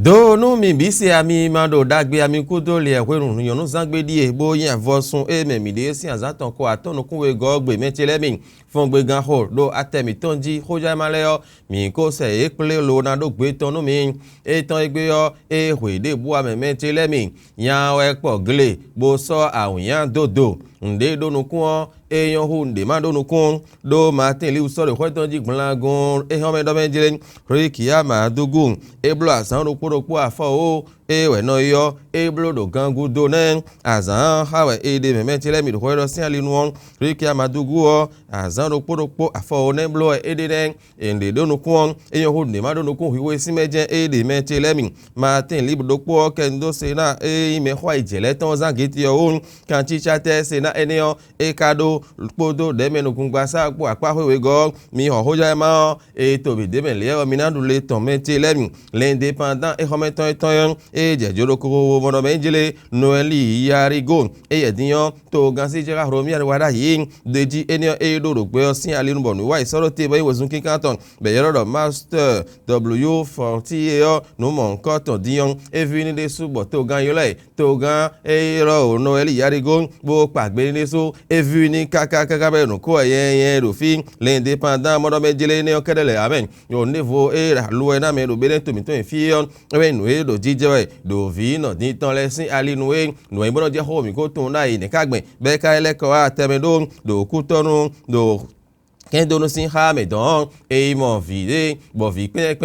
Do no mi bisi ami mando dagbe ami kudo le ehwerun yonu zangbe di ebo yin avosun eme mi de si azatan ko atonu kunwe gogbe metelemi FONGBE gan ho do atemi tonji hoja maleo mi ko se eple lo na do gbe tonu mi etan egbe yo ehwede bu ame metelemi yan we po gle bo so awun yan dodo nde do nukun eyan hu nde ma do nukun do Matin Libre so de kwetonji gblagun ehome do menjele RECKYA MADOUGOU eblo asan roporopo afo o ewe no yo eblo do gangu do nen azan hawe ede me metele mi do kwedo sin alinu on RECKYA MADOUGOU o azan roporopo afo o nen blo ede nen ende do nukun eyan hu nde ma do nukun hiwe si meje ede metele mi Matin Libre do po kendo se na me khwa ijele ton zangiti yo un kan chicha te se na eniyan ekado podo de menukun gba sa po apa wewe go mi hoja ma to bi de me le mi na du le ton metele mi l'indépendant e hometon eton jejoro ko mono menjele noeli yarigo yediyan to gansi jera romi wada yin deji eniyan do ro pe osin alinu bonu wa isoro te bo iwozun kinkanton be yoro do master W40 no mon koton diyan evini de subo to gan yole to gan ro noeli yarigo bo pagbe ni so evini kaka be nu ko yen ro fi l'indépendant mono menjele ne okedele amen yo niveau ra lo na me ro be to mi to fi we nu do jijewe do vi no ni ton lesin alinu e no ibono je ho mi ko tun na ni kagben be ka eleko atemedo do kutonu do kendo no sin ha me don e mo vide bo vi pe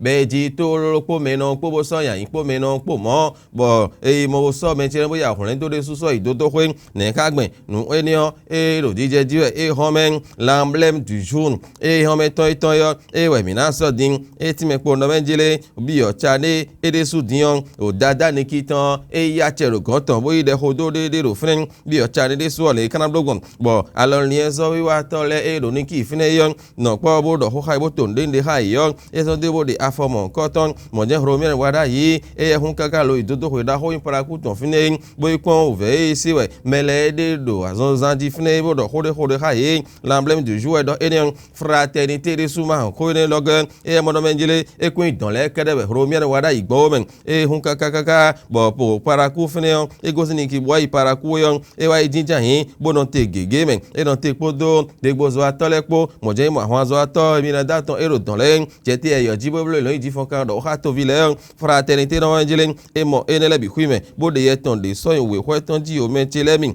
be ji to ro po me no po bo so yan po me no po mo bo e mo so me chere bo ya kunrin to de su so idodo kwen ne kagben nu eniyan e ro dije jiwe e homen l'emblème du jour e homen to iton yo e we mi na so din e ti me po no menjele bi o chane e de su diyan o dada ni kitan e ya chero gotan bo ide hodo de ro fren bi o chane de su o le kanam dogon bo alon ni so wi wa to le e ro ni ifine yon no po bo do ho khai bo ton de hai yon eso de bo de afomo koton mo je romier wada yi e hun kaka lo idodo ho da ho in para ku ton fine bo ikon ove si we mele de do azon zan di fine bo do ho de hai l'emblème du jour do enion fraternité de souma ko ne logan e mo no menjele e ku don le kede be romier wada igbo men e hun kaka bo po para ku fine e go sini ki bo yi para ku yon e wa jinja hin bo non te gege men e non te podo de gbozo atole mo je mo àwọn azo ato mi na daton ero don le jeti eyo jibo blo lo ji fon kan do ha to vile fraternité no angelen e mo enele bi kuime bo de yeton de so we hweton ji o metele mi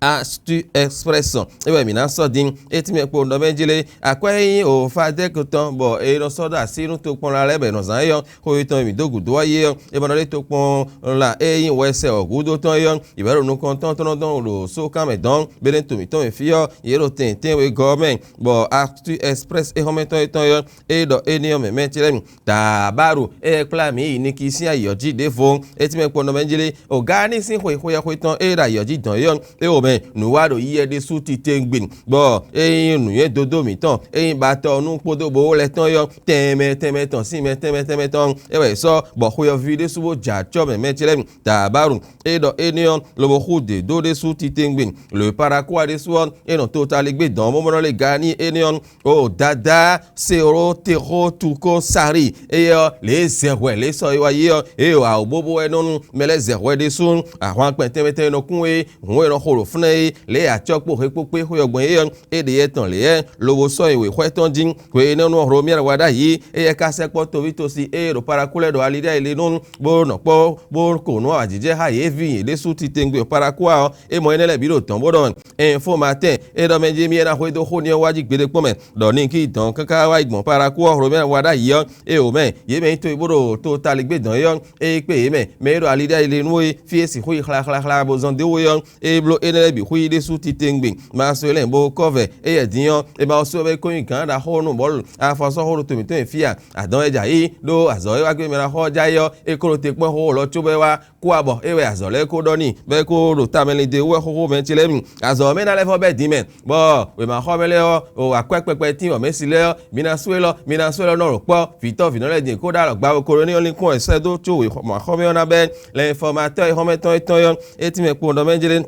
Astu expression ewe mi na so din eti me po ndo menjele akweyin o fa de koton bo e no so da sinu to pon la lebe no zan yo ko iton mi dogu do aye e bono le to pon la eyin wese ogudo ton yo ibero no konton ton don lo so kan me don belen to mi ton e fio yero ten we government bo Astu express e hometon ton yo e do eniyan me menjele tabaru e kla mi ni ki si ayoji de fon eti me po ndo menjele o gani sin ho ton e ra yoji don yo o me nuwado yiye de su ti tengbin bo eyin nu ye dodo mi tan eyin ba to nu podo bo le tan yo teme tan si me teme tan ewe so bo ho yo vide su bo ja cho me metele tabaru e do enion lo bo hu de do de su ti tengbin le paraquat de su on e no total gbe dan mo mo le gani enion o dada sero tero tuko sari e yo le zerwe le so yo ye e o a bobo enonu mele zerwe de su àwọn pẹ̀tẹ́mẹ́tẹ́ no kun e won e no horo fún le achopo hepope hoyogbon eyan ede yetan le en lowo so iwe hweton jin we nenu oro mi wada yi eye ka sepo to wi to si ero parakule do alide ile nun bo no po bo ko no ajije ha evi le su ti tengbe parakua e mo enele bi ro tan bodon info matin e do menje mi na hwedo ho ni waji gbede pomen do ni ki tan kaka wa igbon parakua oro mi wada yi e o me ye me to iboro to taligbe dan yon e pe me ro alide ile nu fi esi ho khla bo zon de wo yon e blo enele bi hui de su ti tengbin ma so le bo cover e yediyan e ba so be ko yin kan da ho nu bol a fa so ho to mi to fia adan eja yi do azo e wa gbe mi ra ho jayo e ko te pon ho lo chu be wa ku abo e we azo le ko do ni be ko ro ta mele de we ho me ti le mi azo me na le fo be di men bo we ma ho mele o apepepe ti o me si le mi na so lo no ro po fito fi no le din ko da ro gba ko ni only kun e se do chu we ma ho me ona be le informateur ho me ton yon e ti me po do menjele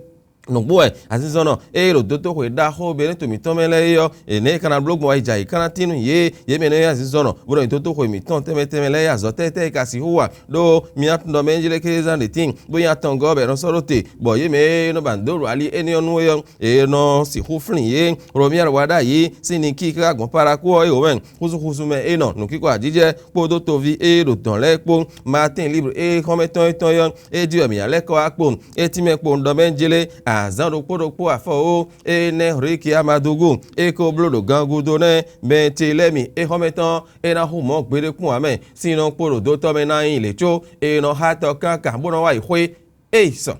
nugbo azizona ero doto ko da ho bere to mi ton mele yo ene kana blog mo ija ikana tinu ye mene azizona boro doto ko mi ton temele ya zotete kasi huwa do mi atndo menjele ke zan de tin boya ton go be no sorote bo ye me no bandoro ali eni onu yo no si huflin ye romier wada yi sini ki ka gon para ko e owen kuzu me eno no kiko ajije po do to vi ero ton lepo Matin Libre e kometon ton yo e di mi ale ko apo e ti me po ndo menjele azandopo afo ene RECKYA MADOUGOU eko blodo gangudo ne bentelemi e hometan e na humo gbere kun ame sino poro do to me na yin lecho e no hato kan kan bono wa ihwe e so